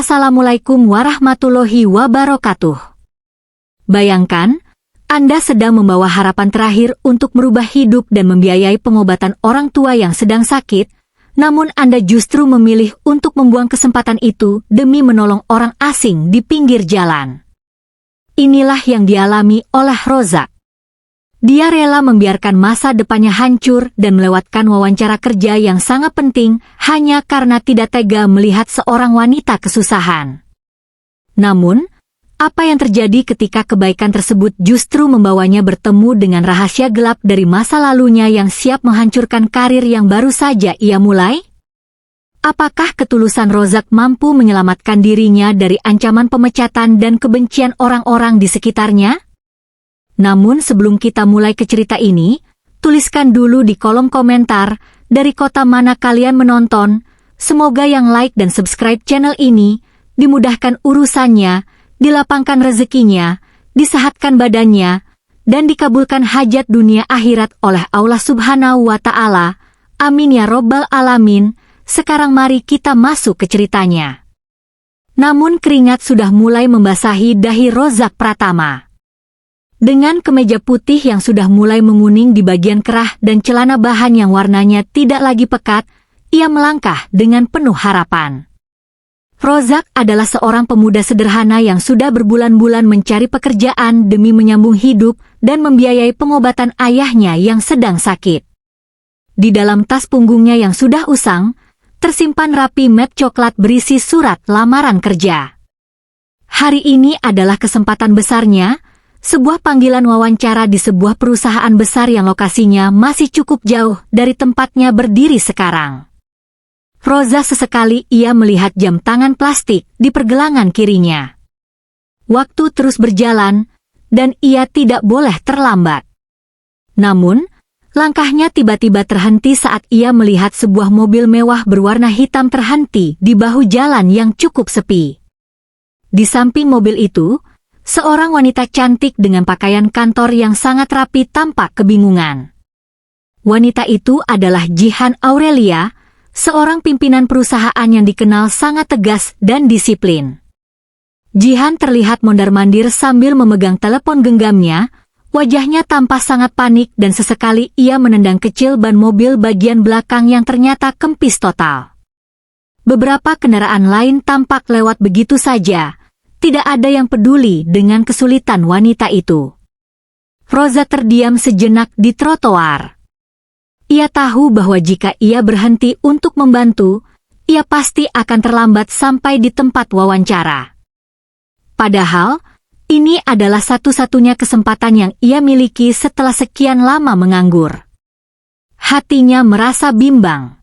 Assalamualaikum warahmatullahi wabarakatuh. Bayangkan, Anda sedang membawa harapan terakhir untuk merubah hidup dan membiayai pengobatan orang tua yang sedang sakit, namun Anda justru memilih untuk membuang kesempatan itu demi menolong orang asing di pinggir jalan. Inilah yang dialami oleh Rozak. Dia rela membiarkan masa depannya hancur dan melewatkan wawancara kerja yang sangat penting hanya karena tidak tega melihat seorang wanita kesusahan. Namun, apa yang terjadi ketika kebaikan tersebut justru membawanya bertemu dengan rahasia gelap dari masa lalunya yang siap menghancurkan karir yang baru saja ia mulai? Apakah ketulusan Rozak mampu menyelamatkan dirinya dari ancaman pemecatan dan kebencian orang-orang di sekitarnya? Namun sebelum kita mulai ke cerita ini, tuliskan dulu di kolom komentar dari kota mana kalian menonton. Semoga yang like dan subscribe channel ini dimudahkan urusannya, dilapangkan rezekinya, disehatkan badannya, dan dikabulkan hajat dunia akhirat oleh Allah Subhanahu wa Ta'ala. Amin ya Robbal Alamin. Sekarang mari kita masuk ke ceritanya. Namun keringat sudah mulai membasahi dahi Rozak Pratama. Dengan kemeja putih yang sudah mulai menguning di bagian kerah dan celana bahan yang warnanya tidak lagi pekat, ia melangkah dengan penuh harapan. Rozak adalah seorang pemuda sederhana yang sudah berbulan-bulan mencari pekerjaan demi menyambung hidup dan membiayai pengobatan ayahnya yang sedang sakit. Di dalam tas punggungnya yang sudah usang, tersimpan rapi map coklat berisi surat lamaran kerja. Hari ini adalah kesempatan besarnya, sebuah panggilan wawancara di sebuah perusahaan besar yang lokasinya masih cukup jauh dari tempatnya berdiri sekarang. Rozak sesekali ia melihat jam tangan plastik di pergelangan kirinya. Waktu terus berjalan, dan ia tidak boleh terlambat. Namun, langkahnya tiba-tiba terhenti saat ia melihat sebuah mobil mewah berwarna hitam terhenti di bahu jalan yang cukup sepi. Di samping mobil itu, seorang wanita cantik dengan pakaian kantor yang sangat rapi tampak kebingungan. Wanita itu adalah Jihan Aurelia, seorang pimpinan perusahaan yang dikenal sangat tegas dan disiplin. Jihan terlihat mondar-mandir sambil memegang telepon genggamnya, wajahnya tampak sangat panik dan sesekali ia menendang kecil ban mobil bagian belakang yang ternyata kempis total. Beberapa kendaraan lain tampak lewat begitu saja. Tidak ada yang peduli dengan kesulitan wanita itu. Rozak terdiam sejenak di trotoar. Ia tahu bahwa jika ia berhenti untuk membantu, ia pasti akan terlambat sampai di tempat wawancara. Padahal, ini adalah satu-satunya kesempatan yang ia miliki setelah sekian lama menganggur. Hatinya merasa bimbang.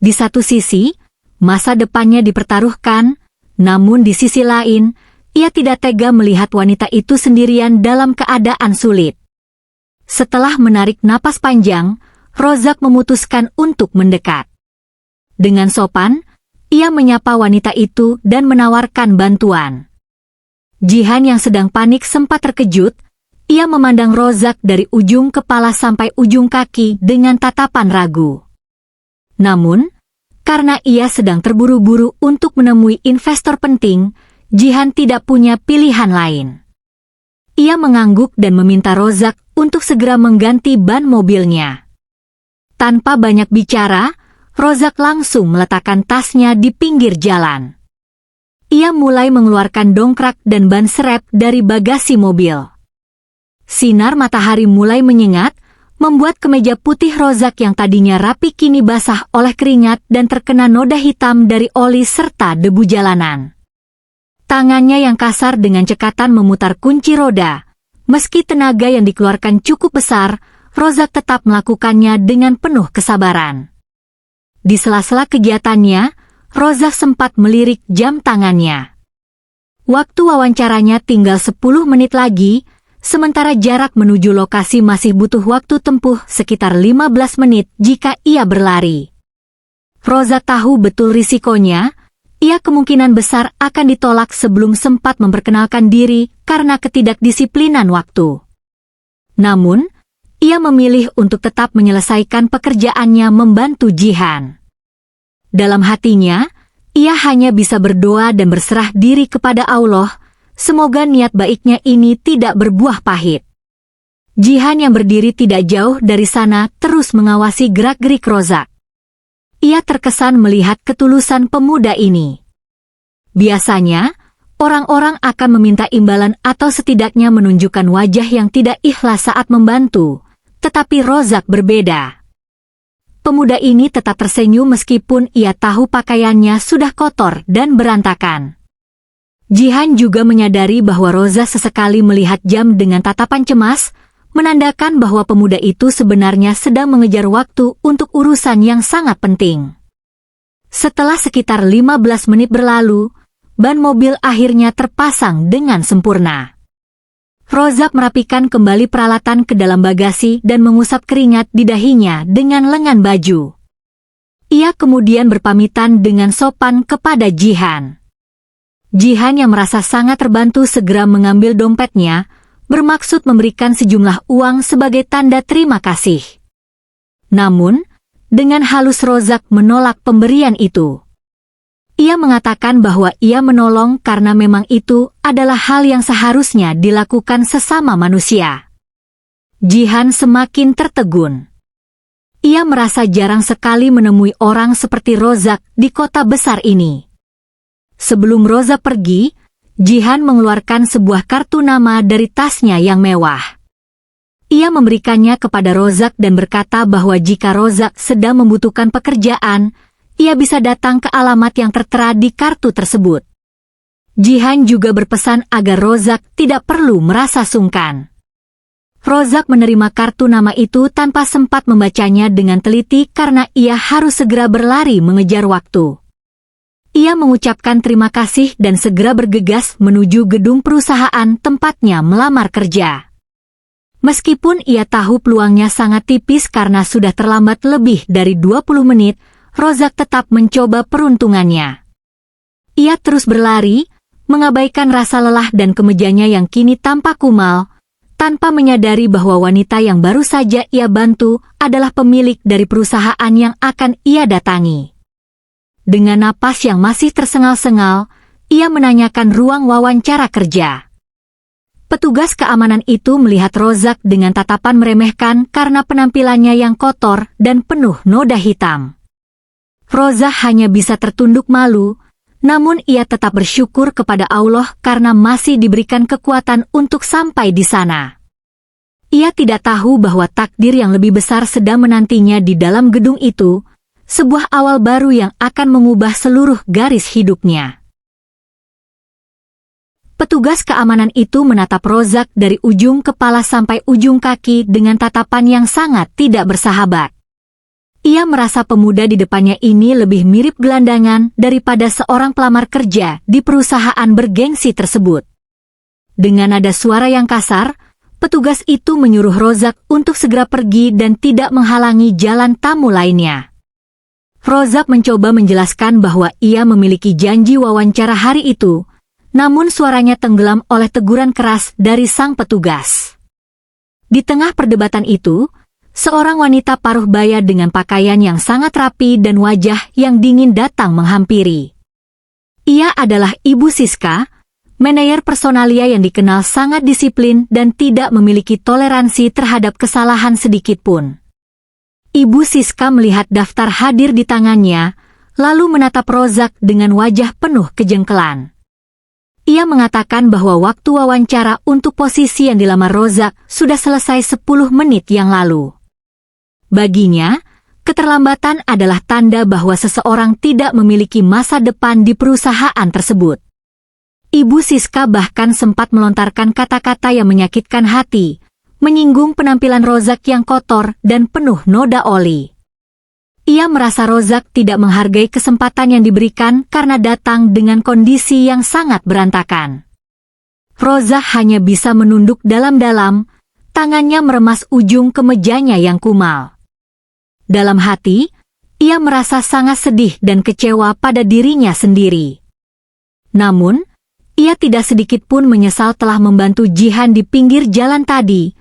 Di satu sisi, masa depannya dipertaruhkan, namun di sisi lain, ia tidak tega melihat wanita itu sendirian dalam keadaan sulit. Setelah menarik napas panjang, Rozak memutuskan untuk mendekat. Dengan sopan, ia menyapa wanita itu dan menawarkan bantuan. Jihan yang sedang panik sempat terkejut, ia memandang Rozak dari ujung kepala sampai ujung kaki dengan tatapan ragu. Namun, karena ia sedang terburu-buru untuk menemui investor penting, Jihan tidak punya pilihan lain. Ia mengangguk dan meminta Rozak untuk segera mengganti ban mobilnya. Tanpa banyak bicara, Rozak langsung meletakkan tasnya di pinggir jalan. Ia mulai mengeluarkan dongkrak dan ban serep dari bagasi mobil. Sinar matahari mulai menyengat, membuat kemeja putih Rozak yang tadinya rapi kini basah oleh keringat dan terkena noda hitam dari oli serta debu jalanan. Tangannya yang kasar dengan cekatan memutar kunci roda. Meski tenaga yang dikeluarkan cukup besar, Rozak tetap melakukannya dengan penuh kesabaran. Di sela-sela kegiatannya, Rozak sempat melirik jam tangannya. Waktu wawancaranya tinggal 10 menit lagi, sementara jarak menuju lokasi masih butuh waktu tempuh sekitar 15 menit jika ia berlari. Rozak tahu betul risikonya, ia kemungkinan besar akan ditolak sebelum sempat memperkenalkan diri karena ketidakdisiplinan waktu. Namun, ia memilih untuk tetap menyelesaikan pekerjaannya membantu Jihan. Dalam hatinya, Ia hanya bisa berdoa dan berserah diri kepada Allah, semoga niat baiknya ini tidak berbuah pahit. Jihan yang berdiri tidak jauh dari sana terus mengawasi gerak-gerik Rozak. Ia terkesan melihat ketulusan pemuda ini. Biasanya, orang-orang akan meminta imbalan atau setidaknya menunjukkan wajah yang tidak ikhlas saat membantu, tetapi Rozak berbeda. Pemuda ini tetap tersenyum meskipun ia tahu pakaiannya sudah kotor dan berantakan. Jihan juga menyadari bahwa Rozak sesekali melihat jam dengan tatapan cemas, menandakan bahwa pemuda itu sebenarnya sedang mengejar waktu untuk urusan yang sangat penting. Setelah sekitar 15 menit berlalu, ban mobil akhirnya terpasang dengan sempurna. Rozak merapikan kembali peralatan ke dalam bagasi dan mengusap keringat di dahinya dengan lengan baju. Ia kemudian berpamitan dengan sopan kepada Jihan. Jihan yang merasa sangat terbantu segera mengambil dompetnya, bermaksud memberikan sejumlah uang sebagai tanda terima kasih. Namun, dengan halus Rozak menolak pemberian itu. Ia mengatakan bahwa ia menolong karena memang itu adalah hal yang seharusnya dilakukan sesama manusia. Jihan semakin tertegun. Ia merasa jarang sekali menemui orang seperti Rozak di kota besar ini. Sebelum Rozak pergi, Jihan mengeluarkan sebuah kartu nama dari tasnya yang mewah. Ia memberikannya kepada Rozak dan berkata bahwa jika Rozak sedang membutuhkan pekerjaan, ia bisa datang ke alamat yang tertera di kartu tersebut. Jihan juga berpesan agar Rozak tidak perlu merasa sungkan. Rozak menerima kartu nama itu tanpa sempat membacanya dengan teliti karena ia harus segera berlari mengejar waktu. Ia mengucapkan terima kasih dan segera bergegas menuju gedung perusahaan tempatnya melamar kerja. Meskipun ia tahu peluangnya sangat tipis karena sudah terlambat lebih dari 20 menit, Rozak tetap mencoba peruntungannya. Ia terus berlari, mengabaikan rasa lelah dan kemejanya yang kini tampak kumal, tanpa menyadari bahwa wanita yang baru saja ia bantu adalah pemilik dari perusahaan yang akan ia datangi. Dengan napas yang masih tersengal-sengal, ia menanyakan ruang wawancara kerja. Petugas keamanan itu melihat Rozak dengan tatapan meremehkan karena penampilannya yang kotor dan penuh noda hitam. Rozak hanya bisa tertunduk malu, namun ia tetap bersyukur kepada Allah karena masih diberikan kekuatan untuk sampai di sana. Ia tidak tahu bahwa takdir yang lebih besar sedang menantinya di dalam gedung itu, sebuah awal baru yang akan mengubah seluruh garis hidupnya. Petugas keamanan itu menatap Rozak dari ujung kepala sampai ujung kaki dengan tatapan yang sangat tidak bersahabat. Ia merasa pemuda di depannya ini lebih mirip gelandangan daripada seorang pelamar kerja di perusahaan bergengsi tersebut. Dengan nada suara yang kasar, petugas itu menyuruh Rozak untuk segera pergi dan tidak menghalangi jalan tamu lainnya. Rozak mencoba menjelaskan bahwa ia memiliki janji wawancara hari itu, namun suaranya tenggelam oleh teguran keras dari sang petugas. Di tengah perdebatan itu, seorang wanita paruh baya dengan pakaian yang sangat rapi dan wajah yang dingin datang menghampiri. Ia adalah Ibu Siska, manajer personalia yang dikenal sangat disiplin dan tidak memiliki toleransi terhadap kesalahan sedikit pun. Ibu Siska melihat daftar hadir di tangannya, lalu menatap Rozak dengan wajah penuh kejengkelan. Ia mengatakan bahwa waktu wawancara untuk posisi yang dilamar Rozak sudah selesai 10 menit yang lalu. Baginya, keterlambatan adalah tanda bahwa seseorang tidak memiliki masa depan di perusahaan tersebut. Ibu Siska bahkan sempat melontarkan kata-kata yang menyakitkan hati, menyinggung penampilan Rozak yang kotor dan penuh noda oli. Ia merasa Rozak tidak menghargai kesempatan yang diberikan karena datang dengan kondisi yang sangat berantakan. Rozak hanya bisa menunduk dalam-dalam, tangannya meremas ujung kemejanya yang kumal. Dalam hati, ia merasa sangat sedih dan kecewa pada dirinya sendiri. Namun, ia tidak sedikit pun menyesal telah membantu Jihan di pinggir jalan tadi,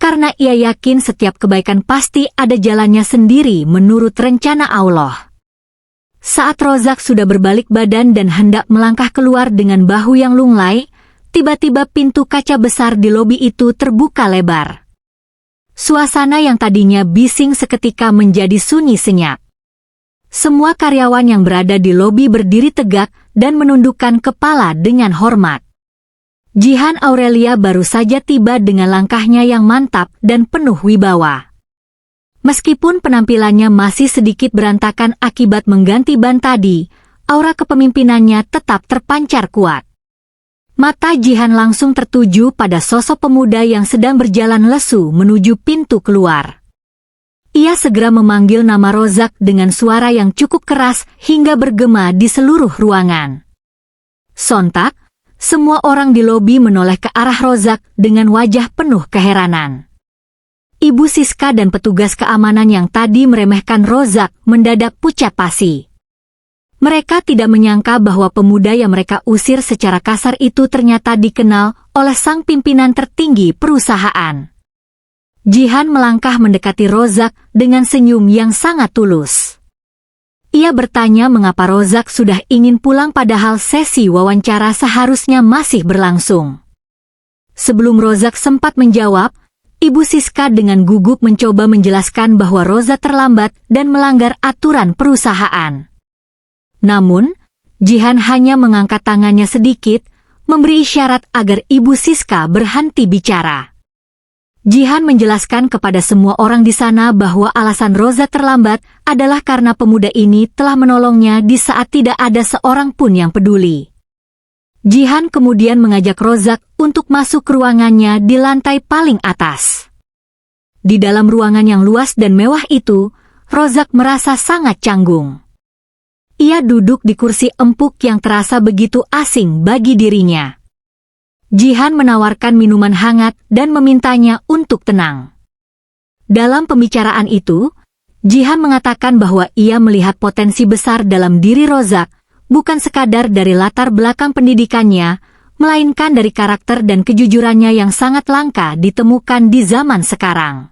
karena ia yakin setiap kebaikan pasti ada jalannya sendiri menurut rencana Allah. Saat Rozak sudah berbalik badan dan hendak melangkah keluar dengan bahu yang lunglai, tiba-tiba pintu kaca besar di lobi itu terbuka lebar. Suasana yang tadinya bising seketika menjadi sunyi senyap. Semua karyawan yang berada di lobi berdiri tegak dan menundukkan kepala dengan hormat. Jihan Aurelia baru saja tiba dengan langkahnya yang mantap dan penuh wibawa. Meskipun penampilannya masih sedikit berantakan akibat mengganti ban tadi, aura kepemimpinannya tetap terpancar kuat. Mata Jihan langsung tertuju pada sosok pemuda yang sedang berjalan lesu menuju pintu keluar. Ia segera memanggil nama Rozak dengan suara yang cukup keras hingga bergema di seluruh ruangan. Sontak, semua orang di lobi menoleh ke arah Rozak dengan wajah penuh keheranan. Ibu Siska dan petugas keamanan yang tadi meremehkan Rozak mendadak pucat pasi. Mereka tidak menyangka bahwa pemuda yang mereka usir secara kasar itu ternyata dikenal oleh sang pimpinan tertinggi perusahaan. Jihan melangkah mendekati Rozak dengan senyum yang sangat tulus. Ia bertanya mengapa Rozak sudah ingin pulang padahal sesi wawancara seharusnya masih berlangsung. Sebelum Rozak sempat menjawab, Ibu Siska dengan gugup mencoba menjelaskan bahwa Rozak terlambat dan melanggar aturan perusahaan. Namun, Jihan hanya mengangkat tangannya sedikit, memberi isyarat agar Ibu Siska berhenti bicara. Jihan menjelaskan kepada semua orang di sana bahwa alasan Rozak terlambat adalah karena pemuda ini telah menolongnya di saat tidak ada seorang pun yang peduli. Jihan kemudian mengajak Rozak untuk masuk ke ruangannya di lantai paling atas. Di dalam ruangan yang luas dan mewah itu, Rozak merasa sangat canggung. Ia duduk di kursi empuk yang terasa begitu asing bagi dirinya. Jihan menawarkan minuman hangat dan memintanya untuk tenang. Dalam pembicaraan itu, Jihan mengatakan bahwa ia melihat potensi besar dalam diri Rozak, bukan sekadar dari latar belakang pendidikannya, melainkan dari karakter dan kejujurannya yang sangat langka ditemukan di zaman sekarang.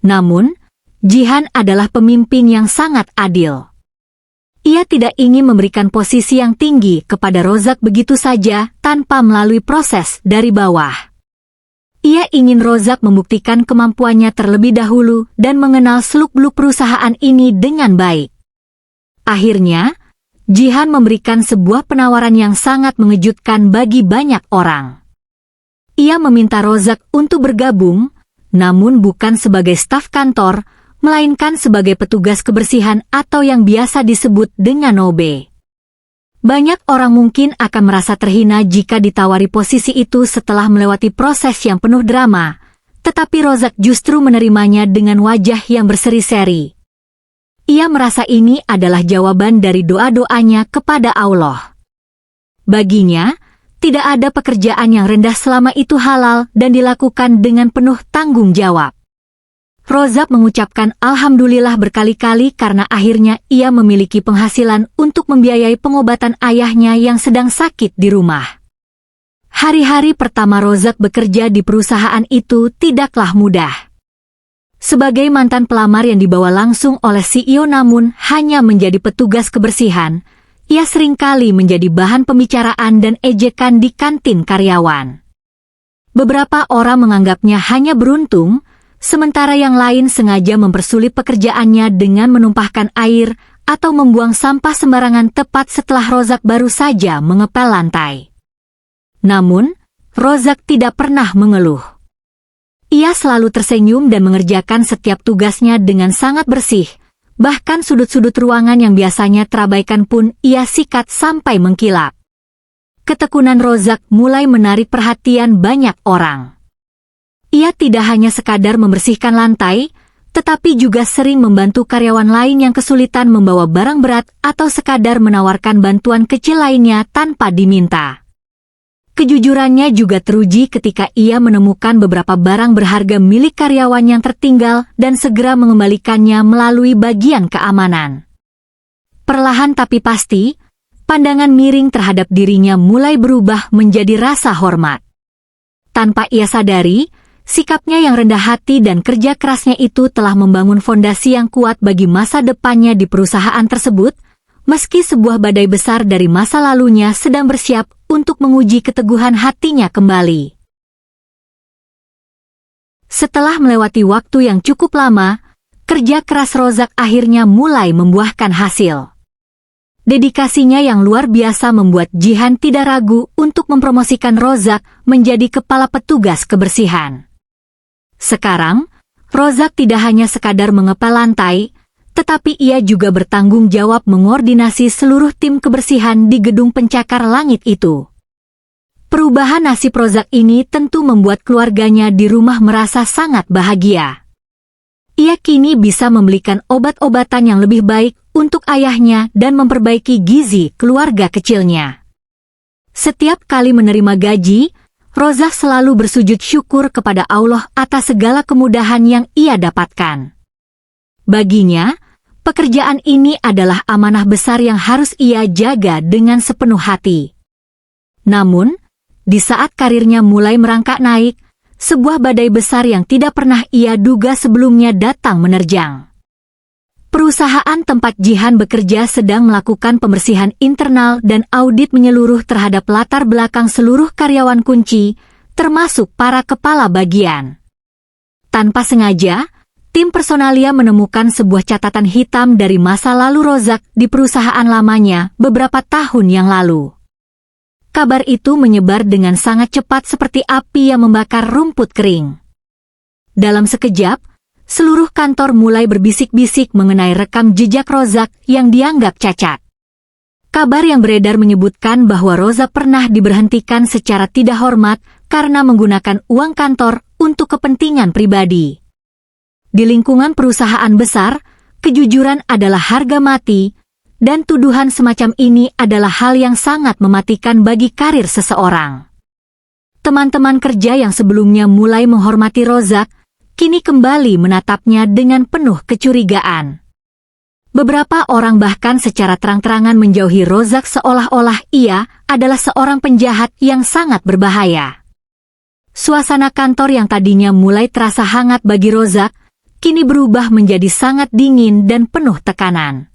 Namun, Jihan adalah pemimpin yang sangat adil. Ia tidak ingin memberikan posisi yang tinggi kepada Rozak begitu saja tanpa melalui proses dari bawah. Ia ingin Rozak membuktikan kemampuannya terlebih dahulu dan mengenal seluk-beluk perusahaan ini dengan baik. Akhirnya, Jihan memberikan sebuah penawaran yang sangat mengejutkan bagi banyak orang. Ia meminta Rozak untuk bergabung, namun bukan sebagai staf kantor, melainkan sebagai petugas kebersihan atau yang biasa disebut dengan OB. Banyak orang mungkin akan merasa terhina jika ditawari posisi itu setelah melewati proses yang penuh drama, tetapi Rozak justru menerimanya dengan wajah yang berseri-seri. Ia merasa ini adalah jawaban dari doa-doanya kepada Allah. Baginya, tidak ada pekerjaan yang rendah selama itu halal dan dilakukan dengan penuh tanggung jawab. Rozak mengucapkan alhamdulillah berkali-kali karena akhirnya ia memiliki penghasilan untuk membiayai pengobatan ayahnya yang sedang sakit di rumah. Hari-hari pertama Rozak bekerja di perusahaan itu tidaklah mudah. Sebagai mantan pelamar yang dibawa langsung oleh CEO namun hanya menjadi petugas kebersihan, ia seringkali menjadi bahan pembicaraan dan ejekan di kantin karyawan. Beberapa orang menganggapnya hanya beruntung, sementara yang lain sengaja mempersulit pekerjaannya dengan menumpahkan air atau membuang sampah sembarangan tepat setelah Rozak baru saja mengepel lantai. Namun, Rozak tidak pernah mengeluh. Ia selalu tersenyum dan mengerjakan setiap tugasnya dengan sangat bersih, bahkan sudut-sudut ruangan yang biasanya terabaikan pun ia sikat sampai mengkilap. Ketekunan Rozak mulai menarik perhatian banyak orang. Ia tidak hanya sekadar membersihkan lantai, tetapi juga sering membantu karyawan lain yang kesulitan membawa barang berat atau sekadar menawarkan bantuan kecil lainnya tanpa diminta. Kejujurannya juga teruji ketika ia menemukan beberapa barang berharga milik karyawan yang tertinggal dan segera mengembalikannya melalui bagian keamanan. Perlahan tapi pasti, pandangan miring terhadap dirinya mulai berubah menjadi rasa hormat. Tanpa ia sadari, sikapnya yang rendah hati dan kerja kerasnya itu telah membangun fondasi yang kuat bagi masa depannya di perusahaan tersebut, meski sebuah badai besar dari masa lalunya sedang bersiap untuk menguji keteguhan hatinya kembali. Setelah melewati waktu yang cukup lama, kerja keras Rozak akhirnya mulai membuahkan hasil. Dedikasinya yang luar biasa membuat Jihan tidak ragu untuk mempromosikan Rozak menjadi kepala petugas kebersihan. Sekarang, Rozak tidak hanya sekadar mengepel lantai, tetapi ia juga bertanggung jawab mengordinasi seluruh tim kebersihan di gedung pencakar langit itu. Perubahan nasib Rozak ini tentu membuat keluarganya di rumah merasa sangat bahagia. Ia kini bisa membelikan obat-obatan yang lebih baik untuk ayahnya dan memperbaiki gizi keluarga kecilnya. Setiap kali menerima gaji, Rozak selalu bersujud syukur kepada Allah atas segala kemudahan yang ia dapatkan. Baginya, pekerjaan ini adalah amanah besar yang harus ia jaga dengan sepenuh hati. Namun, di saat karirnya mulai merangkak naik, sebuah badai besar yang tidak pernah ia duga sebelumnya datang menerjang. Perusahaan tempat Jihan bekerja sedang melakukan pembersihan internal dan audit menyeluruh terhadap latar belakang seluruh karyawan kunci, termasuk para kepala bagian. Tanpa sengaja, tim personalia menemukan sebuah catatan hitam dari masa lalu Rozak di perusahaan lamanya beberapa tahun yang lalu. Kabar itu menyebar dengan sangat cepat seperti api yang membakar rumput kering. Dalam sekejap, seluruh kantor mulai berbisik-bisik mengenai rekam jejak Rozak yang dianggap cacat. Kabar yang beredar menyebutkan bahwa Rozak pernah diberhentikan secara tidak hormat karena menggunakan uang kantor untuk kepentingan pribadi. Di lingkungan perusahaan besar, kejujuran adalah harga mati, dan tuduhan semacam ini adalah hal yang sangat mematikan bagi karir seseorang. Teman-teman kerja yang sebelumnya mulai menghormati Rozak, kini kembali menatapnya dengan penuh kecurigaan. Beberapa orang bahkan secara terang-terangan menjauhi Rozak seolah-olah ia adalah seorang penjahat yang sangat berbahaya. Suasana kantor yang tadinya mulai terasa hangat bagi Rozak, kini berubah menjadi sangat dingin dan penuh tekanan.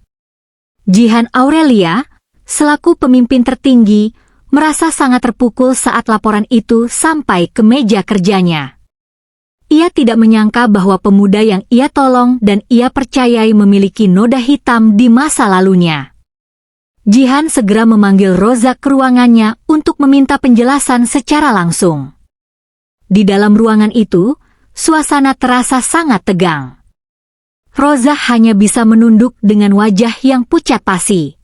Jihan Aurelia, selaku pemimpin tertinggi, merasa sangat terpukul saat laporan itu sampai ke meja kerjanya. Ia tidak menyangka bahwa pemuda yang ia tolong dan ia percayai memiliki noda hitam di masa lalunya. Jihan segera memanggil Rozak ke ruangannya untuk meminta penjelasan secara langsung. Di dalam ruangan itu, suasana terasa sangat tegang. Rozak hanya bisa menunduk dengan wajah yang pucat pasi.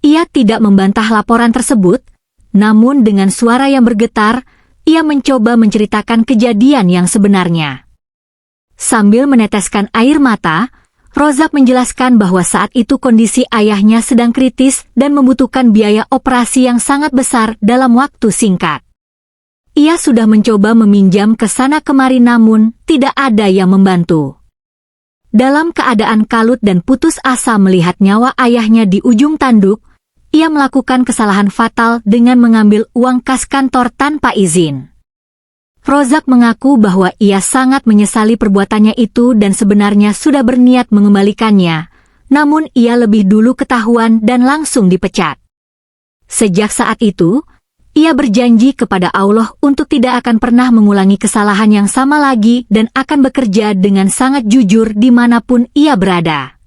Ia tidak membantah laporan tersebut, namun dengan suara yang bergetar, ia mencoba menceritakan kejadian yang sebenarnya. Sambil meneteskan air mata, Rozak menjelaskan bahwa saat itu kondisi ayahnya sedang kritis dan membutuhkan biaya operasi yang sangat besar dalam waktu singkat. Ia sudah mencoba meminjam ke sana kemari namun tidak ada yang membantu. Dalam keadaan kalut dan putus asa melihat nyawa ayahnya di ujung tanduk, ia melakukan kesalahan fatal dengan mengambil uang kas kantor tanpa izin. Rozak mengaku bahwa ia sangat menyesali perbuatannya itu dan sebenarnya sudah berniat mengembalikannya, namun ia lebih dulu ketahuan dan langsung dipecat. Sejak saat itu, ia berjanji kepada Allah untuk tidak akan pernah mengulangi kesalahan yang sama lagi dan akan bekerja dengan sangat jujur dimanapun ia berada.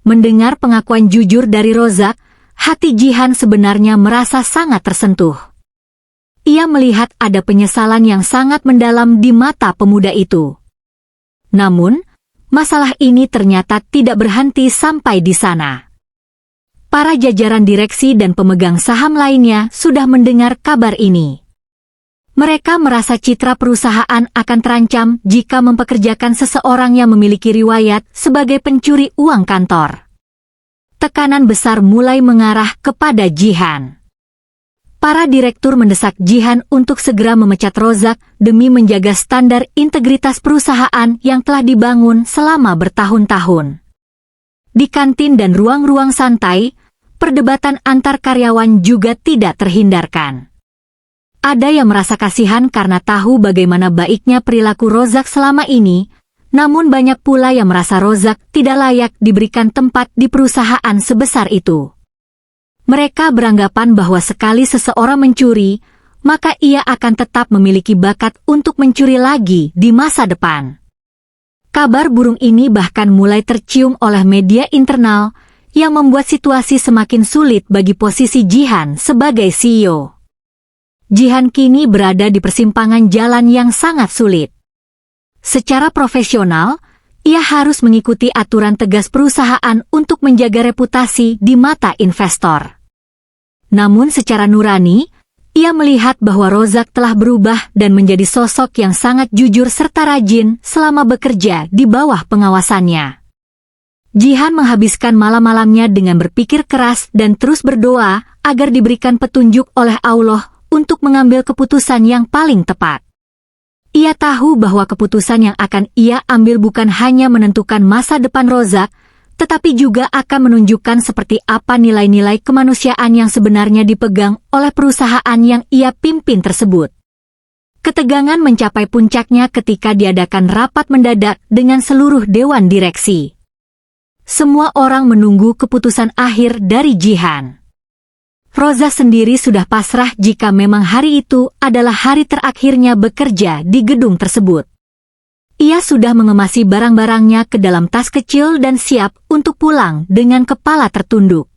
Mendengar pengakuan jujur dari Rozak, hati Jihan sebenarnya merasa sangat tersentuh. Ia melihat ada penyesalan yang sangat mendalam di mata pemuda itu. Namun, masalah ini ternyata tidak berhenti sampai di sana. Para jajaran direksi dan pemegang saham lainnya sudah mendengar kabar ini. Mereka merasa citra perusahaan akan terancam jika mempekerjakan seseorang yang memiliki riwayat sebagai pencuri uang kantor. Tekanan besar mulai mengarah kepada Jihan. Para direktur mendesak Jihan untuk segera memecat Rozak demi menjaga standar integritas perusahaan yang telah dibangun selama bertahun-tahun. Di kantin dan ruang-ruang santai, perdebatan antar karyawan juga tidak terhindarkan. Ada yang merasa kasihan karena tahu bagaimana baiknya perilaku Rozak selama ini, Namun banyak pula yang merasa Rozak tidak layak diberikan tempat di perusahaan sebesar itu. Mereka beranggapan bahwa sekali seseorang mencuri, maka ia akan tetap memiliki bakat untuk mencuri lagi di masa depan. Kabar burung ini bahkan mulai tercium oleh media internal yang membuat situasi semakin sulit bagi posisi Jihan sebagai CEO. Jihan kini berada di persimpangan jalan yang sangat sulit. Secara profesional, ia harus mengikuti aturan tegas perusahaan untuk menjaga reputasi di mata investor. Namun secara nurani, ia melihat bahwa Rozak telah berubah dan menjadi sosok yang sangat jujur serta rajin selama bekerja di bawah pengawasannya. Jihan menghabiskan malam-malamnya dengan berpikir keras dan terus berdoa agar diberikan petunjuk oleh Allah untuk mengambil keputusan yang paling tepat. Ia tahu bahwa keputusan yang akan ia ambil bukan hanya menentukan masa depan Rozak, tetapi juga akan menunjukkan seperti apa nilai-nilai kemanusiaan yang sebenarnya dipegang oleh perusahaan yang ia pimpin tersebut. Ketegangan mencapai puncaknya ketika diadakan rapat mendadak dengan seluruh dewan direksi. Semua orang menunggu keputusan akhir dari Jihan. Rozak sendiri sudah pasrah jika memang hari itu adalah hari terakhirnya bekerja di gedung tersebut. Ia sudah mengemasi barang-barangnya ke dalam tas kecil dan siap untuk pulang dengan kepala tertunduk.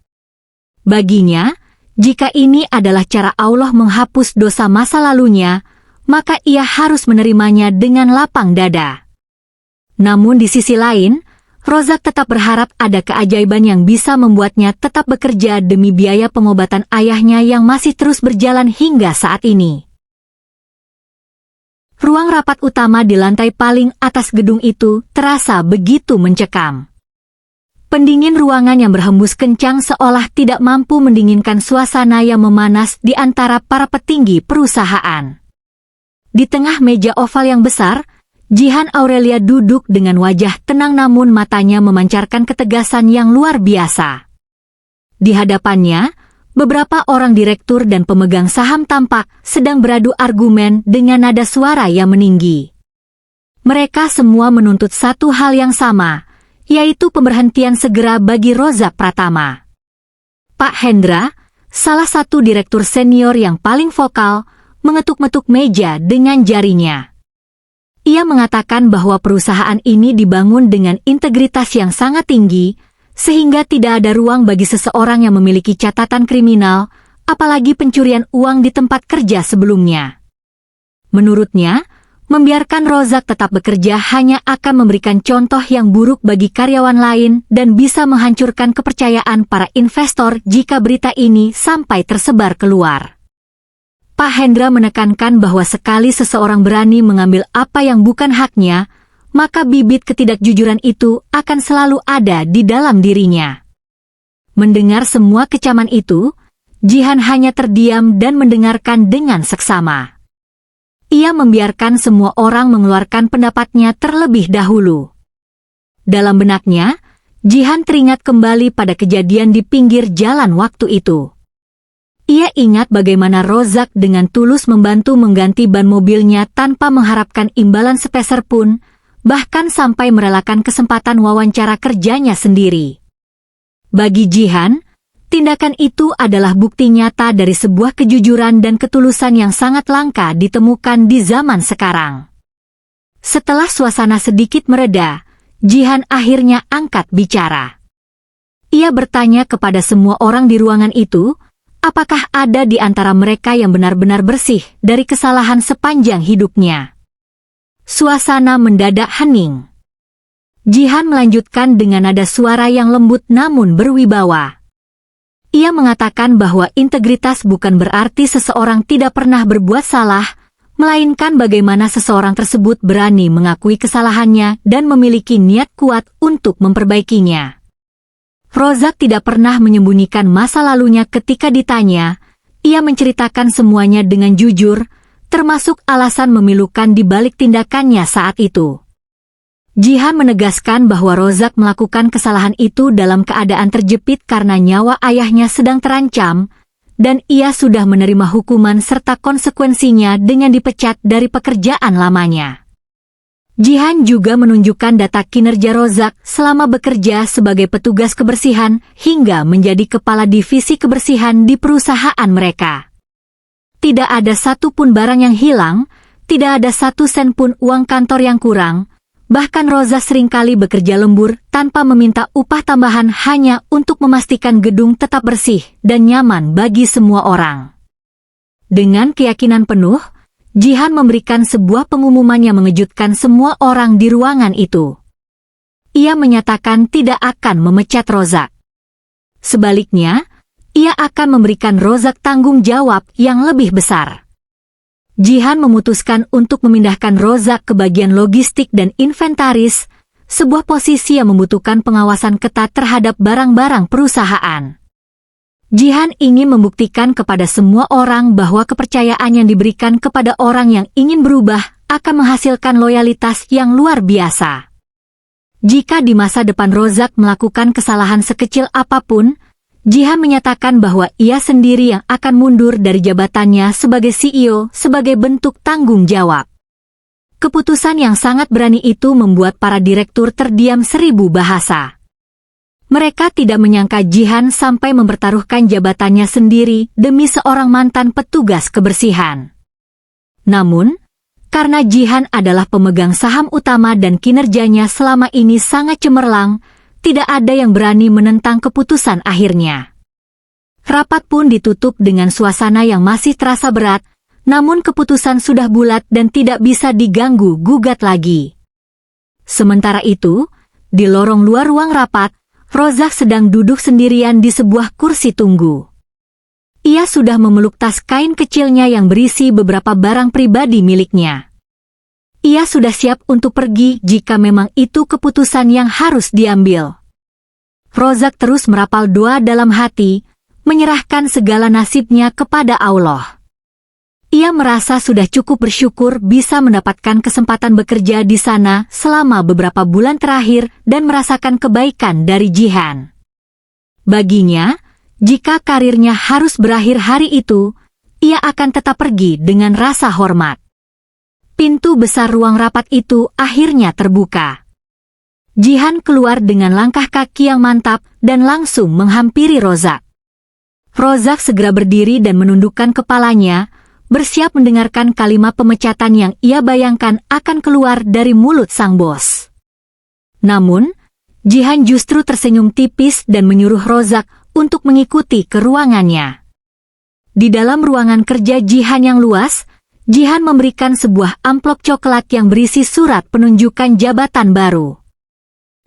Baginya, jika ini adalah cara Allah menghapus dosa masa lalunya, maka ia harus menerimanya dengan lapang dada. Namun di sisi lain, Rozak tetap berharap ada keajaiban yang bisa membuatnya tetap bekerja demi biaya pengobatan ayahnya yang masih terus berjalan hingga saat ini. Ruang rapat utama di lantai paling atas gedung itu terasa begitu mencekam. Pendingin ruangan yang berhembus kencang seolah tidak mampu mendinginkan suasana yang memanas di antara para petinggi perusahaan. Di tengah meja oval yang besar, Jihan Aurelia duduk dengan wajah tenang namun matanya memancarkan ketegasan yang luar biasa. Di hadapannya, beberapa orang direktur dan pemegang saham tampak sedang beradu argumen dengan nada suara yang meninggi. Mereka semua menuntut satu hal yang sama, yaitu pemberhentian segera bagi Rozak Pratama. Pak Hendra, salah satu direktur senior yang paling vokal, mengetuk-metuk meja dengan jarinya. Ia mengatakan bahwa perusahaan ini dibangun dengan integritas yang sangat tinggi, sehingga tidak ada ruang bagi seseorang yang memiliki catatan kriminal, apalagi pencurian uang di tempat kerja sebelumnya. Menurutnya, membiarkan Rozak tetap bekerja hanya akan memberikan contoh yang buruk bagi karyawan lain dan bisa menghancurkan kepercayaan para investor jika berita ini sampai tersebar keluar. Pak Hendra menekankan bahwa sekali seseorang berani mengambil apa yang bukan haknya, maka bibit ketidakjujuran itu akan selalu ada di dalam dirinya. Mendengar semua kecaman itu, Jihan hanya terdiam dan mendengarkan dengan seksama. Ia membiarkan semua orang mengeluarkan pendapatnya terlebih dahulu. Dalam benaknya, Jihan teringat kembali pada kejadian di pinggir jalan waktu itu. Ia ingat bagaimana Rozak dengan tulus membantu mengganti ban mobilnya tanpa mengharapkan imbalan sepeser pun, bahkan sampai merelakan kesempatan wawancara kerjanya sendiri. Bagi Jihan, tindakan itu adalah bukti nyata dari sebuah kejujuran dan ketulusan yang sangat langka ditemukan di zaman sekarang. Setelah suasana sedikit mereda, Jihan akhirnya angkat bicara. Ia bertanya kepada semua orang di ruangan itu, apakah ada di antara mereka yang benar-benar bersih dari kesalahan sepanjang hidupnya? Suasana mendadak hening. Jihan melanjutkan dengan nada suara yang lembut namun berwibawa. Ia mengatakan bahwa integritas bukan berarti seseorang tidak pernah berbuat salah, melainkan bagaimana seseorang tersebut berani mengakui kesalahannya dan memiliki niat kuat untuk memperbaikinya. Rozak tidak pernah menyembunyikan masa lalunya ketika ditanya, ia menceritakan semuanya dengan jujur, termasuk alasan memilukan di balik tindakannya saat itu. Jihan menegaskan bahwa Rozak melakukan kesalahan itu dalam keadaan terjepit karena nyawa ayahnya sedang terancam, dan ia sudah menerima hukuman serta konsekuensinya dengan dipecat dari pekerjaan lamanya. Jihan juga menunjukkan data kinerja Rozak selama bekerja sebagai petugas kebersihan hingga menjadi kepala divisi kebersihan di perusahaan mereka. Tidak ada satu pun barang yang hilang, tidak ada satu sen pun uang kantor yang kurang, bahkan Rozak seringkali bekerja lembur tanpa meminta upah tambahan hanya untuk memastikan gedung tetap bersih dan nyaman bagi semua orang. Dengan keyakinan penuh, Jihan memberikan sebuah pengumuman yang mengejutkan semua orang di ruangan itu. Ia menyatakan tidak akan memecat Rozak. Sebaliknya, ia akan memberikan Rozak tanggung jawab yang lebih besar. Jihan memutuskan untuk memindahkan Rozak ke bagian logistik dan inventaris, sebuah posisi yang membutuhkan pengawasan ketat terhadap barang-barang perusahaan. Jihan ingin membuktikan kepada semua orang bahwa kepercayaan yang diberikan kepada orang yang ingin berubah akan menghasilkan loyalitas yang luar biasa. Jika di masa depan Rozak melakukan kesalahan sekecil apapun, Jihan menyatakan bahwa ia sendiri yang akan mundur dari jabatannya sebagai CEO sebagai bentuk tanggung jawab. Keputusan yang sangat berani itu membuat para direktur terdiam 1000 bahasa. Mereka tidak menyangka Jihan sampai mempertaruhkan jabatannya sendiri demi seorang mantan petugas kebersihan. Namun, karena Jihan adalah pemegang saham utama dan kinerjanya selama ini sangat cemerlang, tidak ada yang berani menentang keputusan akhirnya. Rapat pun ditutup dengan suasana yang masih terasa berat, namun keputusan sudah bulat dan tidak bisa diganggu-gugat lagi. Sementara itu, di lorong luar ruang rapat, Rozak sedang duduk sendirian di sebuah kursi tunggu. Ia sudah memeluk tas kain kecilnya yang berisi beberapa barang pribadi miliknya. Ia sudah siap untuk pergi jika memang itu keputusan yang harus diambil. Rozak terus merapal doa dalam hati, menyerahkan segala nasibnya kepada Allah. Ia merasa sudah cukup bersyukur bisa mendapatkan kesempatan bekerja di sana selama beberapa bulan terakhir dan merasakan kebaikan dari Jihan. Baginya, jika karirnya harus berakhir hari itu, ia akan tetap pergi dengan rasa hormat. Pintu besar ruang rapat itu akhirnya terbuka. Jihan keluar dengan langkah kaki yang mantap dan langsung menghampiri Rozak. Rozak segera berdiri dan menundukkan kepalanya, bersiap mendengarkan kalimat pemecatan yang ia bayangkan akan keluar dari mulut sang bos. Namun, Jihan justru tersenyum tipis dan menyuruh Rozak untuk mengikuti ke ruangannya. Di dalam ruangan kerja Jihan yang luas, Jihan memberikan sebuah amplop coklat yang berisi surat penunjukan jabatan baru.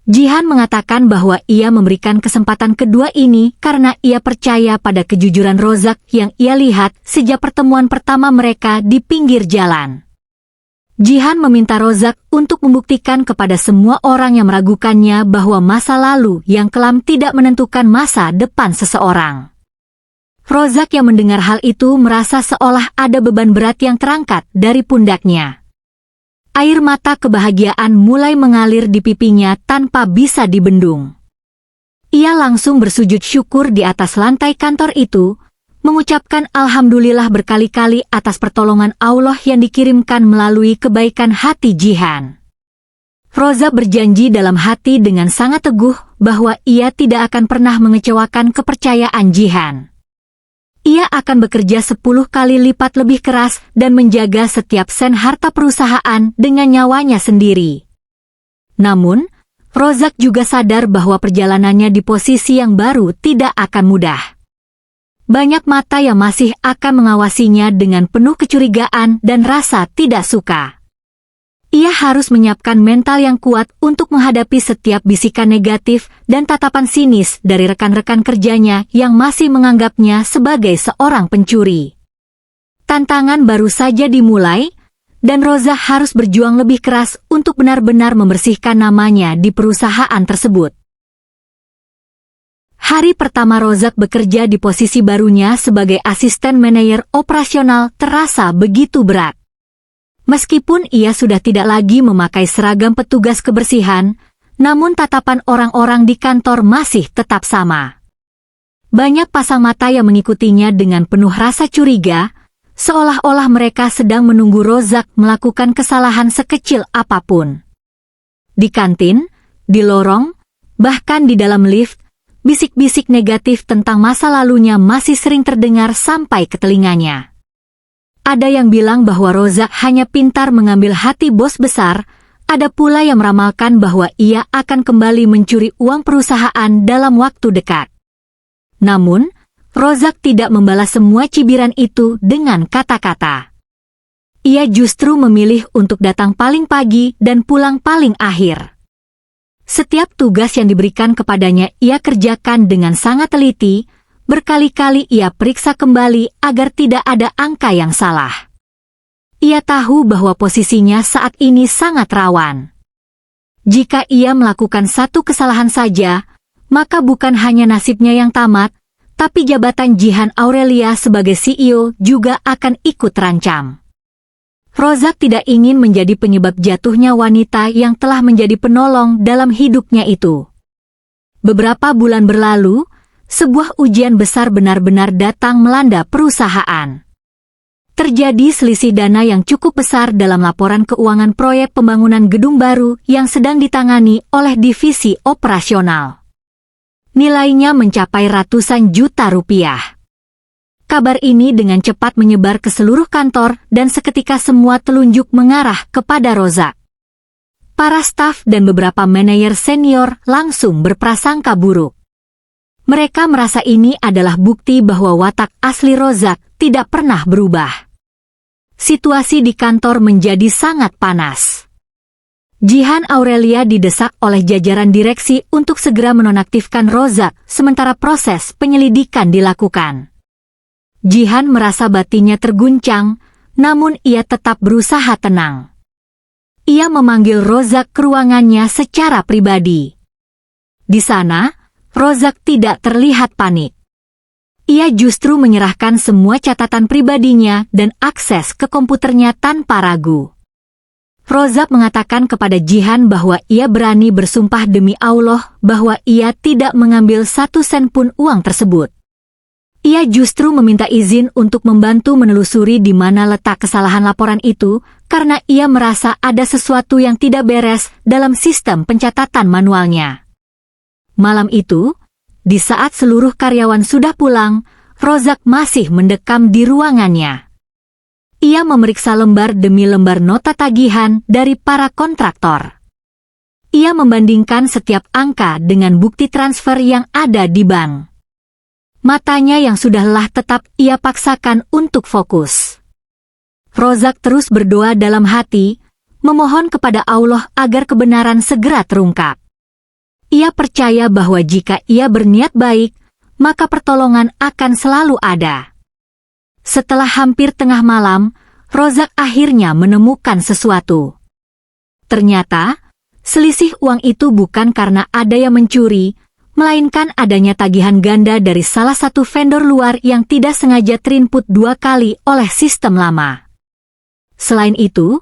Jihan mengatakan bahwa ia memberikan kesempatan kedua ini karena ia percaya pada kejujuran Rozak yang ia lihat sejak pertemuan pertama mereka di pinggir jalan. Jihan meminta Rozak untuk membuktikan kepada semua orang yang meragukannya bahwa masa lalu yang kelam tidak menentukan masa depan seseorang. Rozak yang mendengar hal itu merasa seolah ada beban berat yang terangkat dari pundaknya. Air mata kebahagiaan mulai mengalir di pipinya tanpa bisa dibendung. Ia langsung bersujud syukur di atas lantai kantor itu, mengucapkan alhamdulillah berkali-kali atas pertolongan Allah yang dikirimkan melalui kebaikan hati Jihan. Rozak berjanji dalam hati dengan sangat teguh bahwa ia tidak akan pernah mengecewakan kepercayaan Jihan. Ia akan bekerja 10 kali lipat lebih keras dan menjaga setiap sen harta perusahaan dengan nyawanya sendiri. Namun, Rozak juga sadar bahwa perjalanannya di posisi yang baru tidak akan mudah. Banyak mata yang masih akan mengawasinya dengan penuh kecurigaan dan rasa tidak suka. Ia harus menyiapkan mental yang kuat untuk menghadapi setiap bisikan negatif dan tatapan sinis dari rekan-rekan kerjanya yang masih menganggapnya sebagai seorang pencuri. Tantangan baru saja dimulai, dan Rozak harus berjuang lebih keras untuk benar-benar membersihkan namanya di perusahaan tersebut. Hari pertama Rozak bekerja di posisi barunya sebagai asisten manajer operasional terasa begitu berat. Meskipun ia sudah tidak lagi memakai seragam petugas kebersihan, namun tatapan orang-orang di kantor masih tetap sama. Banyak pasang mata yang mengikutinya dengan penuh rasa curiga, seolah-olah mereka sedang menunggu Rozak melakukan kesalahan sekecil apapun. Di kantin, di lorong, bahkan di dalam lift, bisik-bisik negatif tentang masa lalunya masih sering terdengar sampai ke telinganya. Ada yang bilang bahwa Rozak hanya pintar mengambil hati bos besar, ada pula yang meramalkan bahwa ia akan kembali mencuri uang perusahaan dalam waktu dekat. Namun, Rozak tidak membalas semua cibiran itu dengan kata-kata. Ia justru memilih untuk datang paling pagi dan pulang paling akhir. Setiap tugas yang diberikan kepadanya ia kerjakan dengan sangat teliti, berkali-kali ia periksa kembali agar tidak ada angka yang salah. Ia tahu bahwa posisinya saat ini sangat rawan. Jika ia melakukan satu kesalahan saja, maka bukan hanya nasibnya yang tamat, tapi jabatan Jihan Aurelia sebagai CEO juga akan ikut terancam. Rozak tidak ingin menjadi penyebab jatuhnya wanita yang telah menjadi penolong dalam hidupnya itu. Beberapa bulan berlalu, sebuah ujian besar benar-benar datang melanda perusahaan. Terjadi selisih dana yang cukup besar dalam laporan keuangan proyek pembangunan gedung baru yang sedang ditangani oleh divisi operasional. Nilainya mencapai ratusan juta rupiah. Kabar ini dengan cepat menyebar ke seluruh kantor dan seketika semua telunjuk mengarah kepada Rozak. Para staf dan beberapa manajer senior langsung berprasangka buruk. Mereka merasa ini adalah bukti bahwa watak asli Rozak tidak pernah berubah. Situasi di kantor menjadi sangat panas. Jihan Aurelia didesak oleh jajaran direksi untuk segera menonaktifkan Rozak sementara proses penyelidikan dilakukan. Jihan merasa batinnya terguncang, namun ia tetap berusaha tenang. Ia memanggil Rozak ke ruangannya secara pribadi. Di sana, Rozak tidak terlihat panik. Ia justru menyerahkan semua catatan pribadinya dan akses ke komputernya tanpa ragu. Rozak mengatakan kepada Jihan bahwa ia berani bersumpah demi Allah bahwa ia tidak mengambil 1 sen pun uang tersebut. Ia justru meminta izin untuk membantu menelusuri di mana letak kesalahan laporan itu, karena ia merasa ada sesuatu yang tidak beres dalam sistem pencatatan manualnya. Malam itu, di saat seluruh karyawan sudah pulang, Rozak masih mendekam di ruangannya. Ia memeriksa lembar demi lembar nota tagihan dari para kontraktor. Ia membandingkan setiap angka dengan bukti transfer yang ada di bank. Matanya yang sudah lelah tetap ia paksakan untuk fokus. Rozak terus berdoa dalam hati, memohon kepada Allah agar kebenaran segera terungkap. Ia percaya bahwa jika ia berniat baik, maka pertolongan akan selalu ada. Setelah hampir tengah malam, Rozak akhirnya menemukan sesuatu. Ternyata, selisih uang itu bukan karena ada yang mencuri, melainkan adanya tagihan ganda dari salah satu vendor luar yang tidak sengaja terinput 2 kali oleh sistem lama. Selain itu,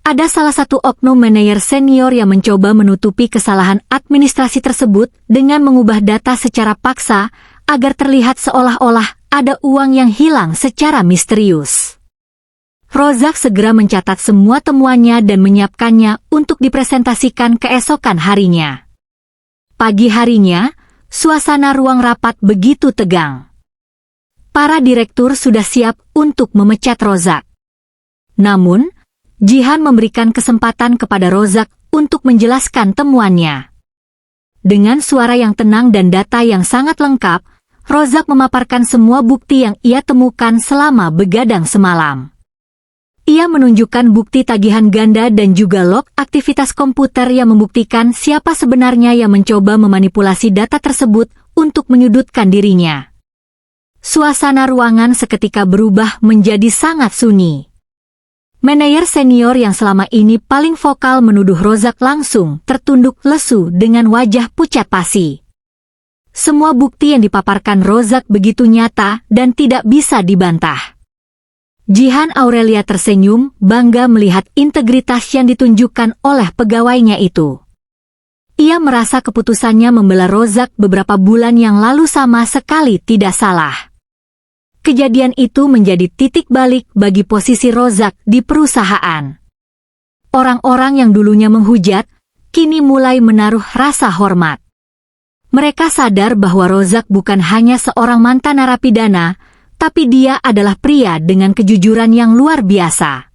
ada salah satu oknum manajer senior yang mencoba menutupi kesalahan administrasi tersebut dengan mengubah data secara paksa agar terlihat seolah-olah ada uang yang hilang secara misterius. Rozak segera mencatat semua temuannya dan menyiapkannya untuk dipresentasikan keesokan harinya. Pagi harinya, suasana ruang rapat begitu tegang. Para direktur sudah siap untuk memecat Rozak. Namun, Jihan memberikan kesempatan kepada Rozak untuk menjelaskan temuannya. Dengan suara yang tenang dan data yang sangat lengkap, Rozak memaparkan semua bukti yang ia temukan selama begadang semalam. Ia menunjukkan bukti tagihan ganda dan juga log aktivitas komputer yang membuktikan siapa sebenarnya yang mencoba memanipulasi data tersebut untuk menyudutkan dirinya. Suasana ruangan seketika berubah menjadi sangat sunyi. Manajer senior yang selama ini paling vokal menuduh Rozak langsung tertunduk lesu dengan wajah pucat pasi. Semua bukti yang dipaparkan Rozak begitu nyata dan tidak bisa dibantah. Jihan Aurelia tersenyum, bangga melihat integritas yang ditunjukkan oleh pegawainya itu. Ia merasa keputusannya membela Rozak beberapa bulan yang lalu sama sekali tidak salah. kejadian itu menjadi titik balik bagi posisi Rozak di perusahaan. Orang-orang yang dulunya menghujat, kini mulai menaruh rasa hormat. Mereka sadar bahwa Rozak bukan hanya seorang mantan narapidana, tapi dia adalah pria dengan kejujuran yang luar biasa.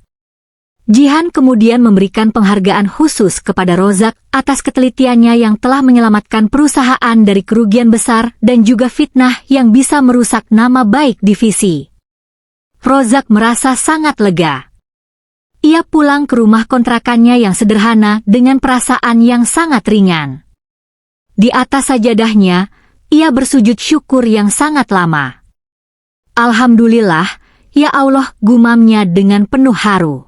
Jihan kemudian memberikan penghargaan khusus kepada Rozak atas ketelitiannya yang telah menyelamatkan perusahaan dari kerugian besar dan juga fitnah yang bisa merusak nama baik divisi. Rozak merasa sangat lega. Ia pulang ke rumah kontrakannya yang sederhana dengan perasaan yang sangat ringan. Di atas sajadahnya, ia bersujud syukur yang sangat lama. Alhamdulillah, ya Allah, gumamnya dengan penuh haru.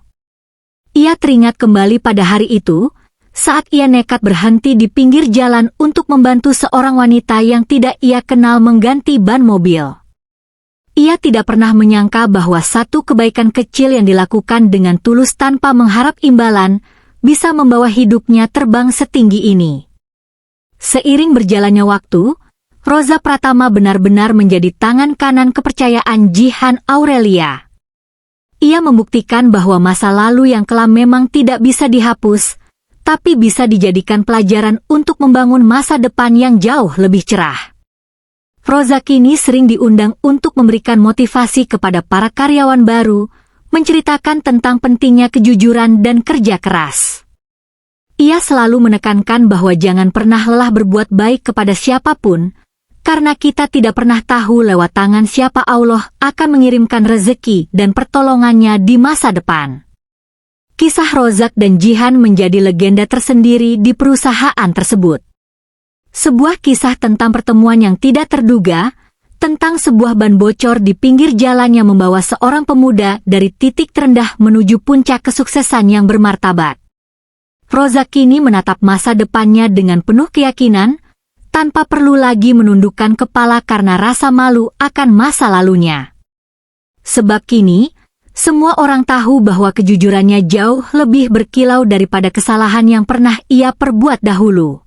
Ia teringat kembali pada hari itu, saat ia nekat berhenti di pinggir jalan untuk membantu seorang wanita yang tidak ia kenal mengganti ban mobil. Ia tidak pernah menyangka bahwa satu kebaikan kecil yang dilakukan dengan tulus tanpa mengharap imbalan, bisa membawa hidupnya terbang setinggi ini. Seiring berjalannya waktu, Rosa Pratama benar-benar menjadi tangan kanan kepercayaan Jihan Aurelia. Ia membuktikan bahwa masa lalu yang kelam memang tidak bisa dihapus, tapi bisa dijadikan pelajaran untuk membangun masa depan yang jauh lebih cerah. Rosa kini sering diundang untuk memberikan motivasi kepada para karyawan baru, menceritakan tentang pentingnya kejujuran dan kerja keras. Ia selalu menekankan bahwa jangan pernah lelah berbuat baik kepada siapapun, karena kita tidak pernah tahu lewat tangan siapa Allah akan mengirimkan rezeki dan pertolongannya di masa depan. Kisah Rozak dan Jihan menjadi legenda tersendiri di perusahaan tersebut. Sebuah kisah tentang pertemuan yang tidak terduga, tentang sebuah ban bocor di pinggir jalan yang membawa seorang pemuda dari titik terendah menuju puncak kesuksesan yang bermartabat. Rozak kini menatap masa depannya dengan penuh keyakinan, tanpa perlu lagi menundukkan kepala karena rasa malu akan masa lalunya. Sebab kini, semua orang tahu bahwa kejujurannya jauh lebih berkilau daripada kesalahan yang pernah ia perbuat dahulu.